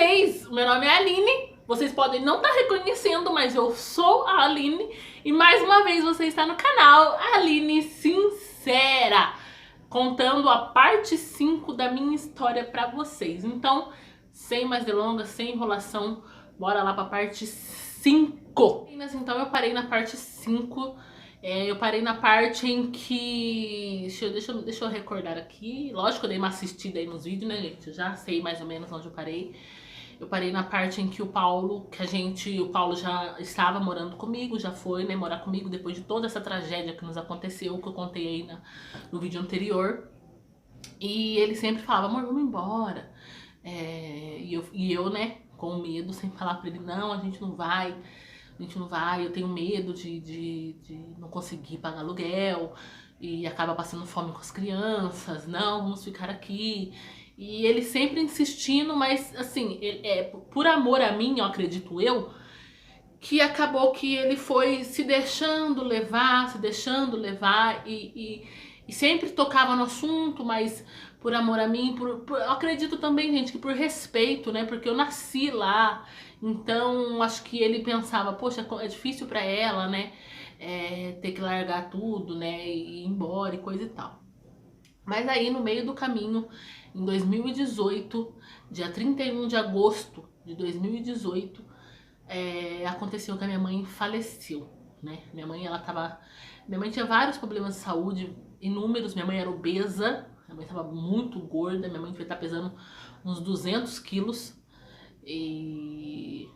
vocês? Meu nome é Aline, vocês podem não estar reconhecendo, mas eu sou a Aline. E mais uma vez você está no canal Aline Sincera, contando a parte 5 da minha história pra vocês. Então, sem mais delongas, sem enrolação, bora lá pra parte 5. Então eu parei na parte 5. Eu parei na parte em que... Deixa eu recordar aqui. Lógico que eu dei uma assistida aí nos vídeos, né, gente? Eu já sei mais ou menos onde eu parei. Eu parei na parte em que o Paulo já estava morando comigo, já foi, né, morar comigo depois de toda essa tragédia que nos aconteceu, que eu contei aí no vídeo anterior. E ele sempre falava, amor, vamos embora. E eu, né, com medo, sem falar pra ele, não, a gente não vai, eu tenho medo de não conseguir pagar aluguel e acaba passando fome com as crianças, não, vamos ficar aqui. E ele sempre insistindo, mas assim, por amor a mim, eu acredito que acabou que ele foi se deixando levar e sempre tocava no assunto, mas por amor a mim, eu acredito também, gente, que por respeito, né, porque eu nasci lá, então acho que ele pensava, poxa, é difícil pra ela, né, ter que largar tudo, né, e ir embora e coisa e tal. Mas aí no meio do caminho, em 2018, dia 31 de agosto de 2018, aconteceu que a minha mãe faleceu, né? Minha mãe tinha vários problemas de saúde, inúmeros. Minha mãe era obesa, minha mãe estava muito gorda, minha mãe devia estar pesando uns 200 quilos e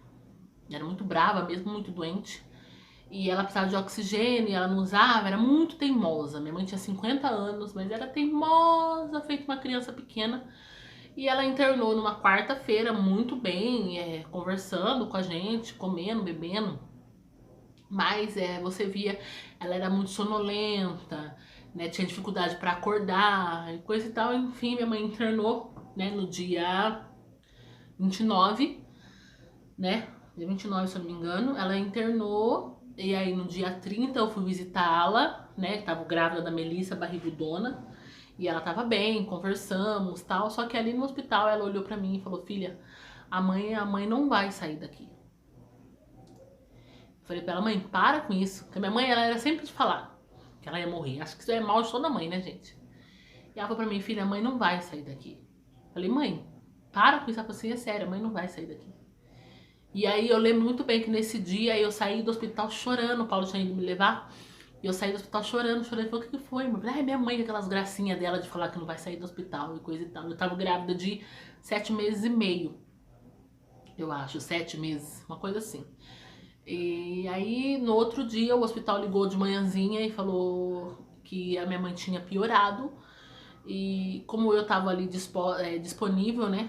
era muito brava mesmo, muito doente. E ela precisava de oxigênio, ela não usava, era muito teimosa. Minha mãe tinha 50 anos, mas era teimosa, feito uma criança pequena. E ela internou numa quarta-feira, muito bem, conversando com a gente, comendo, bebendo. Mas você via, ela era muito sonolenta, né, tinha dificuldade para acordar e coisa e tal. Enfim, minha mãe internou, né, no dia 29, né, dia 29, se eu não me engano. Ela internou. E aí no dia 30 eu fui visitá-la, né, tava grávida da Melissa, barrigudona, e ela tava bem, conversamos, tal, só que ali no hospital ela olhou pra mim e falou, filha, a mãe não vai sair daqui. Eu falei pra ela, mãe, para com isso, porque minha mãe, ela era sempre de falar que ela ia morrer, acho que isso é mal de toda mãe, né, gente? E ela falou pra mim, filha, a mãe não vai sair daqui. Eu falei, mãe, para com isso, ela falou assim, é sério, a mãe não vai sair daqui. E aí eu lembro muito bem que nesse dia eu saí do hospital chorando, o Paulo tinha ido me levar. E eu saí do hospital chorando, e falei, o que foi, mãe? Ai, minha mãe, aquelas gracinhas dela de falar que não vai sair do hospital e coisa e tal. Eu tava grávida de 7 meses e meio, eu acho, 7 meses, uma coisa assim. E aí no outro dia o hospital ligou de manhãzinha e falou que a minha mãe tinha piorado. E como eu tava ali disponível, né?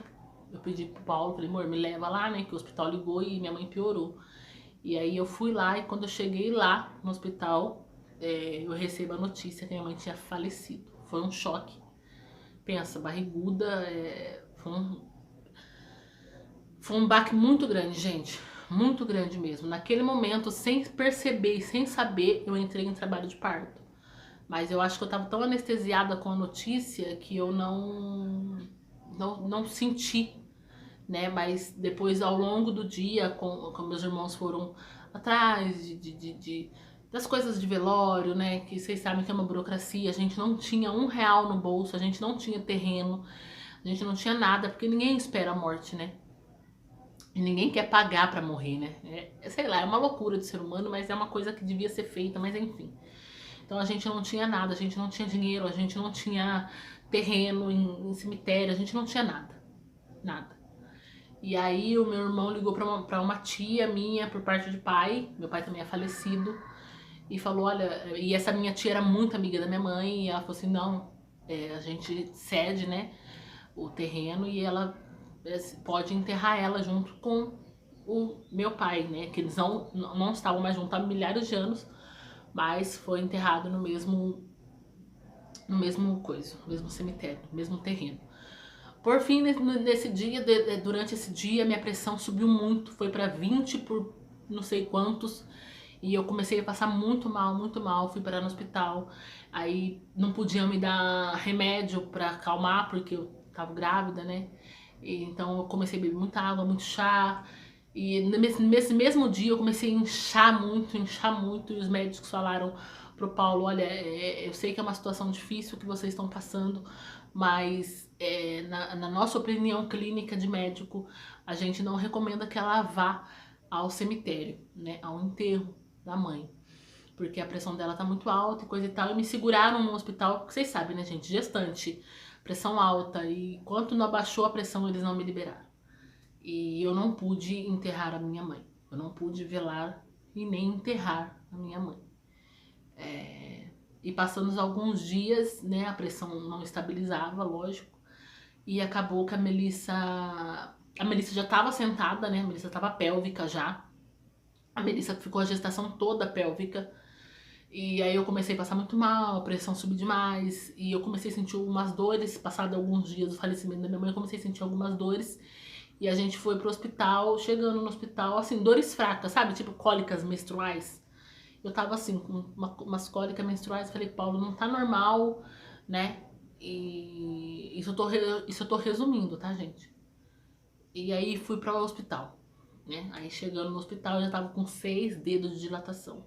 Eu pedi pro Paulo, falei, amor, me leva lá, né? Que o hospital ligou e minha mãe piorou. E aí eu fui lá e quando eu cheguei lá no hospital, eu recebo a notícia que minha mãe tinha falecido. Foi um choque. Pensa, barriguda, foi um baque muito grande, gente. Muito grande mesmo. Naquele momento, sem perceber e sem saber, eu entrei em trabalho de parto. Mas eu acho que eu tava tão anestesiada com a notícia que eu não senti, né? Mas depois, ao longo do dia, com meus irmãos foram atrás das coisas de velório, né? Que vocês sabem que é uma burocracia. A gente não tinha R$1 no bolso, a gente não tinha terreno, a gente não tinha nada, porque ninguém espera a morte, né? E ninguém quer pagar pra morrer, né? Sei lá, é uma loucura de ser humano, mas é uma coisa que devia ser feita, mas enfim. Então a gente não tinha nada, a gente não tinha dinheiro, a gente não tinha terreno em cemitério, a gente não tinha nada. Nada. E aí o meu irmão ligou pra uma tia minha por parte de pai, meu pai também é falecido, e falou, olha, e essa minha tia era muito amiga da minha mãe, e ela falou assim, não, a gente cede, né, o terreno e ela pode enterrar ela junto com o meu pai, né, que eles não estavam mais juntos há milhares de anos, mas foi enterrado no mesmo cemitério, no mesmo terreno. Por fim, nesse dia, durante esse dia, minha pressão subiu muito, foi pra 20 por não sei quantos, e eu comecei a passar muito mal, fui parar no hospital, aí não podiam me dar remédio pra acalmar, porque eu tava grávida, né? Então eu comecei a beber muita água, muito chá. E nesse mesmo dia eu comecei a inchar muito. E os médicos falaram pro Paulo, olha, eu sei que é uma situação difícil que vocês estão passando, mas na nossa opinião clínica de médico, a gente não recomenda que ela vá ao cemitério, né, ao enterro da mãe. Porque a pressão dela tá muito alta e coisa e tal. E me seguraram no hospital, porque vocês sabem, né, gente? Gestante, pressão alta. E enquanto não abaixou a pressão, eles não me liberaram. E eu não pude enterrar a minha mãe. Eu não pude velar e nem enterrar a minha mãe. E passando alguns dias, né, a pressão não estabilizava, lógico. E acabou que a Melissa já estava sentada, né? A Melissa estava pélvica já. A Melissa ficou a gestação toda pélvica. E aí eu comecei a passar muito mal, a pressão subiu demais. E eu comecei a sentir algumas dores. Passado alguns dias do falecimento da minha mãe, eu comecei a sentir algumas dores. E a gente foi pro hospital, chegando no hospital, assim, dores fracas, sabe? Tipo cólicas menstruais. Eu tava assim, com umas cólicas menstruais, falei, Paulo, não tá normal, né? E isso eu tô resumindo, tá, gente? E aí fui pro hospital, né? Aí chegando no hospital, eu já tava com 6 dedos de dilatação.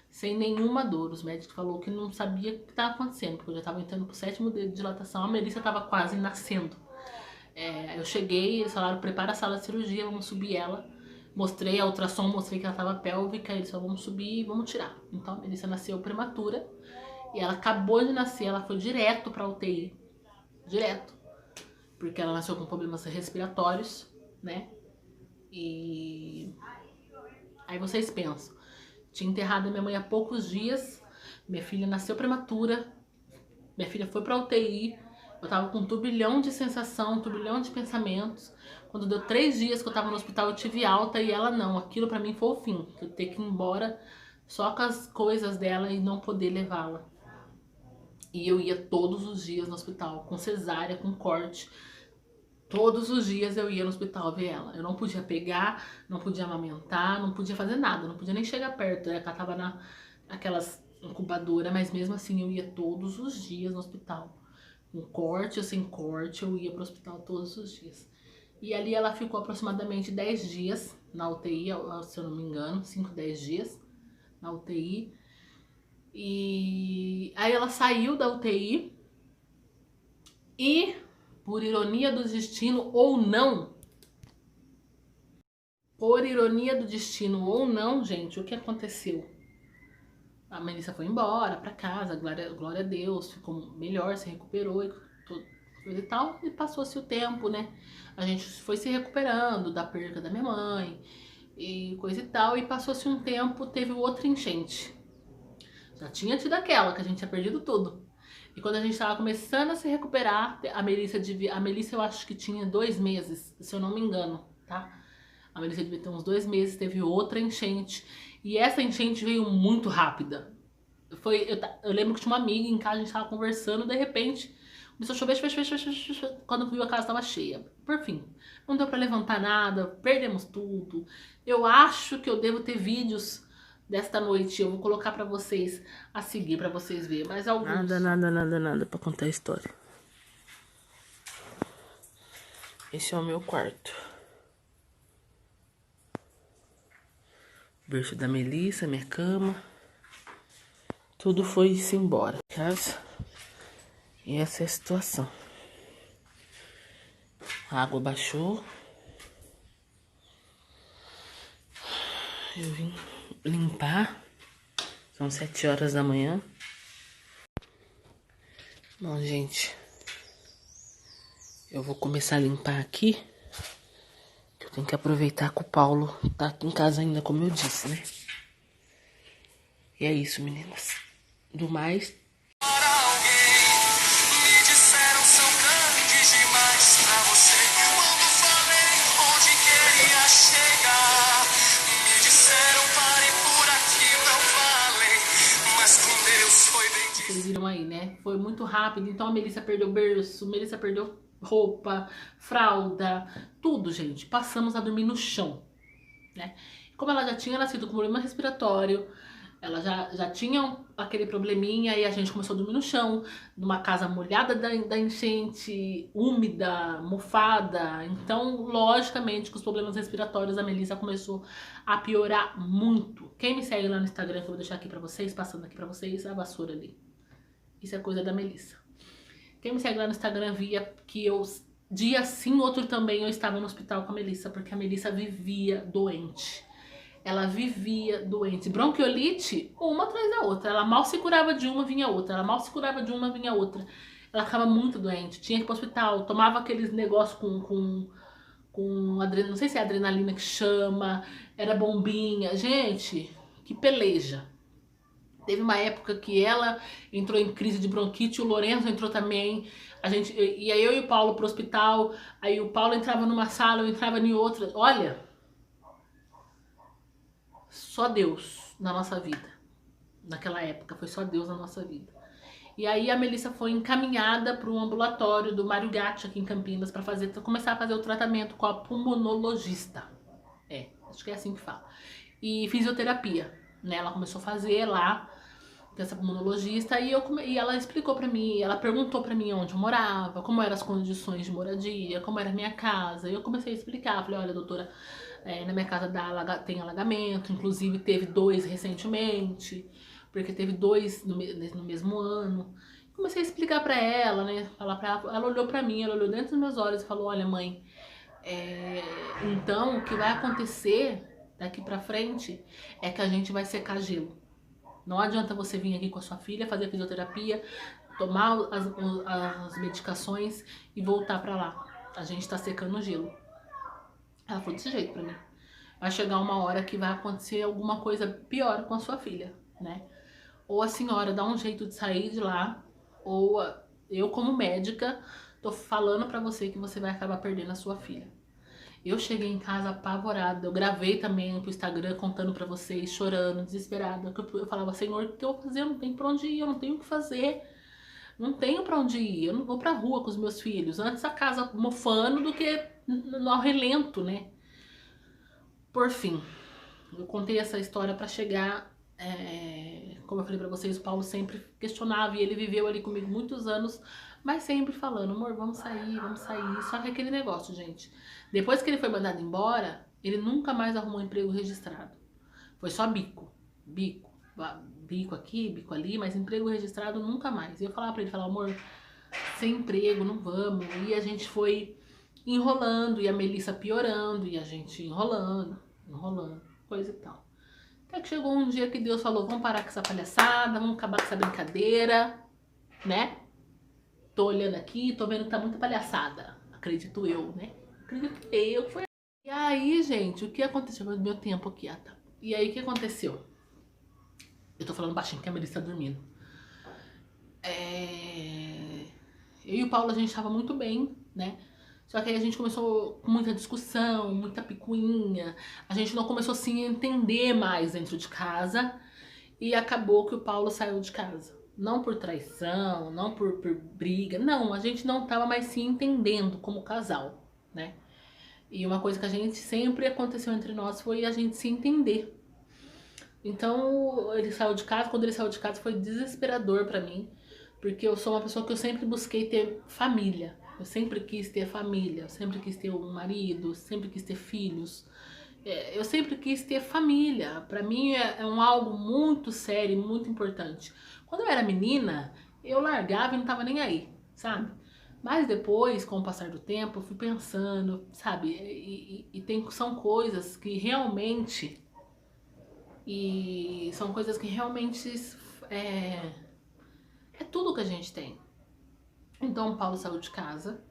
Sem nenhuma dor. Os médicos falaram que não sabia o que tava acontecendo, porque eu já tava entrando pro 7º dedo de dilatação. A Melissa tava quase nascendo. Eu cheguei, eles falaram, prepara a sala de cirurgia, vamos subir ela. Mostrei a ultrassom, mostrei que ela tava pélvica, eles falaram, vamos subir e vamos tirar. Então a Melissa nasceu prematura e ela acabou de nascer, ela foi direto pra UTI. Direto. Porque ela nasceu com problemas respiratórios, né? E aí vocês pensam, tinha enterrado a minha mãe há poucos dias, minha filha nasceu prematura, minha filha foi pra UTI, eu tava com um turbilhão de sensação, um turbilhão de pensamentos. Quando deu 3 dias que eu tava no hospital, eu tive alta e ela não. Aquilo pra mim foi o fim. Eu ter que ir embora só com as coisas dela e não poder levá-la. E eu ia todos os dias no hospital, com cesárea, com corte. Todos os dias eu ia no hospital ver ela. Eu não podia pegar, não podia amamentar, não podia fazer nada. Não podia nem chegar perto. Ela tava naquelas incubadoras, mas mesmo assim eu ia todos os dias no hospital. Com corte ou sem corte, eu ia pro hospital todos os dias. E ali ela ficou aproximadamente 10 dias na UTI, se eu não me engano, 5, 10 dias na UTI. E aí ela saiu da UTI e, por ironia do destino ou não, gente, o que aconteceu? A Melissa foi embora pra casa, glória a Deus, ficou melhor, se recuperou e tudo. Coisa e tal, e passou-se o tempo, né? A gente foi se recuperando da perda da minha mãe e coisa e tal, e passou-se um tempo, teve outra enchente. Já tinha tido aquela, que a gente tinha perdido tudo. E quando a gente tava começando a se recuperar, a Melissa eu acho que tinha 2 meses, se eu não me engano, tá? A Melissa devia ter uns 2 meses, teve outra enchente. E essa enchente veio muito rápida. Eu lembro que tinha uma amiga em casa, a gente tava conversando, de repente começou a chover, quando viu a casa tava cheia. Por fim, não deu pra levantar nada, perdemos tudo. Eu acho que eu devo ter vídeos desta noite, eu vou colocar pra vocês a seguir, pra vocês verem. Mas alguns... Nada pra contar a história. Esse é o meu quarto. Berço da Melissa, minha cama. Tudo foi-se embora. Casa. E essa é a situação. A água baixou. Eu vim limpar. São 7 horas da manhã. Bom, gente. Eu vou começar a limpar aqui. Eu tenho que aproveitar que o Paulo tá aqui em casa ainda, como eu disse, né? E é isso, meninas. Do mais... Vocês viram aí, né? Foi muito rápido. Então a Melissa perdeu berço, Melissa perdeu roupa, fralda, tudo, gente. Passamos a dormir no chão, né? Como ela já tinha nascido com problema respiratório, Ela já tinha aquele probleminha e a gente começou a dormir no chão, numa casa molhada da enchente, úmida, mofada. Então, logicamente, que os problemas respiratórios da Melissa começou a piorar muito. Quem me segue lá no Instagram, que eu vou deixar aqui pra vocês, passando aqui pra vocês, a vassoura ali. Isso é coisa da Melissa. Quem me segue lá no Instagram via que eu, dia sim, outro também, eu estava no hospital com a Melissa, porque a Melissa vivia doente. Ela vivia doente. Bronquiolite, uma atrás da outra. Ela mal se curava de uma, vinha outra. Ela mal se curava de uma, vinha outra. Ela ficava muito doente. Tinha que ir pro hospital. Tomava aqueles negócios com adrenalina. Não sei se é adrenalina que chama. Era bombinha. Gente, que peleja. Teve uma época que ela entrou em crise de bronquite. O Lourenço entrou também. Ia eu e o Paulo pro hospital. Aí o Paulo entrava numa sala, eu entrava em outra. Olha... Só Deus na nossa vida. Naquela época, foi só Deus na nossa vida. E aí a Melissa foi encaminhada para um ambulatório do Mário Gatti aqui em Campinas para começar a fazer o tratamento com a pulmonologista. Acho que é assim que fala. E fisioterapia, né? Ela começou a fazer lá com essa pulmonologista e ela explicou para mim, ela perguntou para mim onde eu morava, como eram as condições de moradia, como era a minha casa. E eu comecei a explicar, falei, olha, doutora, na minha casa tem alagamento, inclusive teve 2 recentemente, porque teve 2 no mesmo ano. Comecei a explicar pra ela, né, falar pra ela, ela olhou pra mim, ela olhou dentro dos meus olhos e falou, olha mãe, então o que vai acontecer daqui pra frente é que a gente vai secar gelo. Não adianta você vir aqui com a sua filha, fazer fisioterapia, tomar as medicações e voltar pra lá. A gente tá secando o gelo. Ela falou desse jeito pra mim. Vai chegar uma hora que vai acontecer alguma coisa pior com a sua filha, né? Ou a senhora dá um jeito de sair de lá, ou eu como médica tô falando pra você que você vai acabar perdendo a sua filha. Eu cheguei em casa apavorada, eu gravei também pro Instagram contando pra vocês, chorando, desesperada. Eu falava, Senhor, o que eu vou fazer? Eu não tenho pra onde ir, eu não tenho o que fazer. Não tenho pra onde ir, eu não vou pra rua com os meus filhos. Antes a casa mofando do que no relento, né? Por fim, eu contei essa história pra chegar... como eu falei pra vocês, o Paulo sempre questionava e ele viveu ali comigo muitos anos, mas sempre falando, amor, vamos sair, vamos sair. Só que aquele negócio, gente, depois que ele foi mandado embora, ele nunca mais arrumou um emprego registrado. Foi só bico aqui, bico ali, mas emprego registrado nunca mais. E eu falava pra ele, amor, sem emprego, não vamos. E a gente foi enrolando, e a Melissa piorando, e a gente enrolando, coisa e tal. Até que chegou um dia que Deus falou, vamos parar com essa palhaçada, vamos acabar com essa brincadeira, né? Tô olhando aqui, tô vendo que tá muita palhaçada. Acredito eu, né? Acredito eu que foi. E aí, gente, o que aconteceu? Meu tempo aqui, tá. E aí, o que aconteceu? Eu tô falando baixinho, que a Melissa tá dormindo. Eu e o Paulo, a gente tava muito bem, né? Só que aí a gente começou com muita discussão, muita picuinha. A gente não começou assim a entender mais dentro de casa. E acabou que o Paulo saiu de casa. Não por traição, não por briga. Não, a gente não tava mais se entendendo como casal, né? E uma coisa que a gente sempre aconteceu entre nós foi a gente se entender. Então ele saiu de casa, quando ele saiu de casa foi desesperador pra mim. Porque eu sou uma pessoa que eu sempre busquei ter família. Eu sempre quis ter família, eu sempre quis ter um marido, sempre quis ter filhos. Eu sempre quis ter família. Pra mim é algo muito sério, muito importante. Quando eu era menina, eu largava e não tava nem aí, sabe? Mas depois, com o passar do tempo, eu fui pensando, sabe? São coisas que realmente... são coisas que realmente... É tudo que a gente tem. Então o Paulo saiu de casa,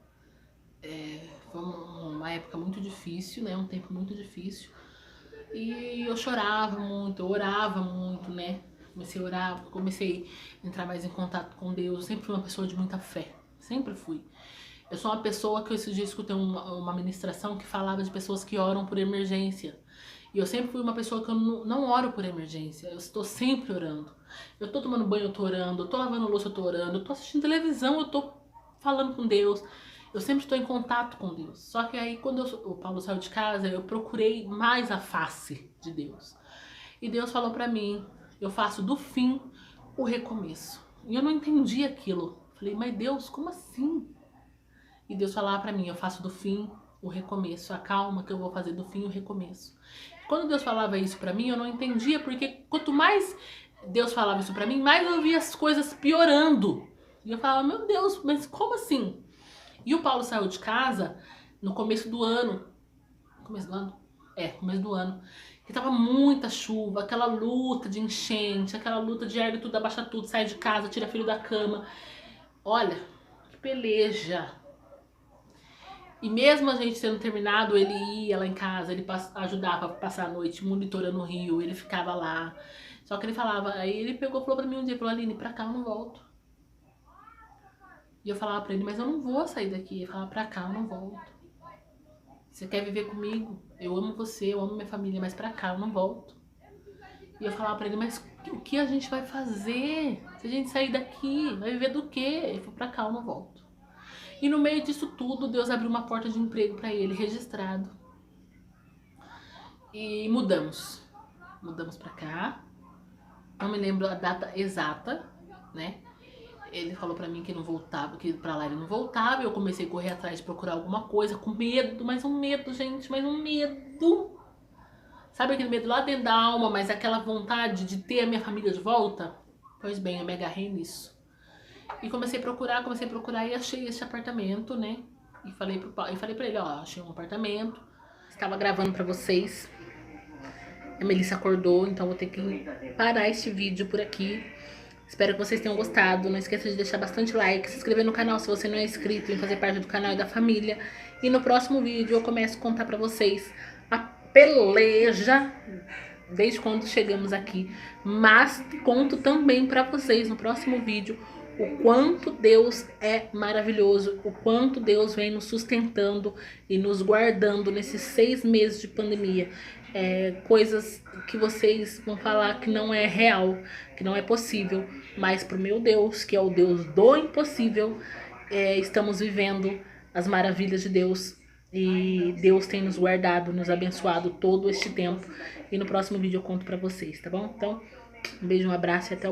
foi uma época muito difícil, né? Um tempo muito difícil. E eu chorava muito, eu orava muito, né? Comecei a orar, comecei a entrar mais em contato com Deus. Eu sempre fui uma pessoa de muita fé, sempre fui. Eu sou uma pessoa que esses dias escutei uma ministração que falava de pessoas que oram por emergência. E eu sempre fui uma pessoa que eu não oro por emergência, eu estou sempre orando. Eu tô tomando banho, eu tô orando, eu tô lavando louça, eu tô orando, eu tô assistindo televisão, eu tô falando com Deus. Eu sempre estou em contato com Deus. Só que aí quando o Paulo saiu de casa, eu procurei mais a face de Deus. E Deus falou pra mim, eu faço do fim o recomeço. E eu não entendi aquilo. Falei, mas Deus, como assim? E Deus falava pra mim, eu faço do fim o recomeço, a calma que eu vou fazer do fim o recomeço. Quando Deus falava isso pra mim, eu não entendia, porque quanto mais Deus falava isso pra mim, mais eu via as coisas piorando. E eu falava, meu Deus, mas como assim? E o Paulo saiu de casa no começo do ano. Começo do ano? Começo do ano. Que tava muita chuva, aquela luta de enchente, aquela luta de ergue tudo, abaixa tudo, sai de casa, tira filho da cama. Olha, que peleja. E mesmo a gente tendo terminado, ele ia lá em casa, ele ajudava a passar a noite monitorando o rio, ele ficava lá. Só que ele falava, aí ele falou pra mim um dia, falou, Aline, pra cá eu não volto. E eu falava pra ele, mas eu não vou sair daqui. Ele falava, pra cá eu não volto. Você quer viver comigo? Eu amo você, eu amo minha família, mas pra cá eu não volto. E eu falava pra ele, mas o que a gente vai fazer? Se a gente sair daqui, vai viver do quê? Ele falou, pra cá eu não volto. E no meio disso tudo, Deus abriu uma porta de emprego pra ele, registrado. E mudamos. Mudamos pra cá. Não me lembro a data exata, né? Ele falou pra mim que não voltava, que pra lá ele não voltava. Eu comecei a correr atrás de procurar alguma coisa, com medo, mas um medo, gente, mas um medo. Sabe aquele medo lá dentro da alma, mas aquela vontade de ter a minha família de volta? Pois bem, eu me agarrei nisso. E comecei a procurar e achei esse apartamento, né? E falei pra ele, ó, achei um apartamento. Estava gravando pra vocês. A Melissa acordou, então vou ter que parar este vídeo por aqui. Espero que vocês tenham gostado. Não esqueça de deixar bastante like, se inscrever no canal se você não é inscrito, em fazer parte do canal e da família. E no próximo vídeo eu começo a contar pra vocês a peleja desde quando chegamos aqui. Mas conto também pra vocês no próximo vídeo o quanto Deus é maravilhoso, o quanto Deus vem nos sustentando e nos guardando nesses 6 meses de pandemia. Coisas que vocês vão falar que não é real, que não é possível, mas pro meu Deus, que é o Deus do impossível, estamos vivendo as maravilhas de Deus. E Deus tem nos guardado, nos abençoado todo este tempo. E no próximo vídeo eu conto pra vocês, tá bom? Então, um beijo, um abraço e até o próximo.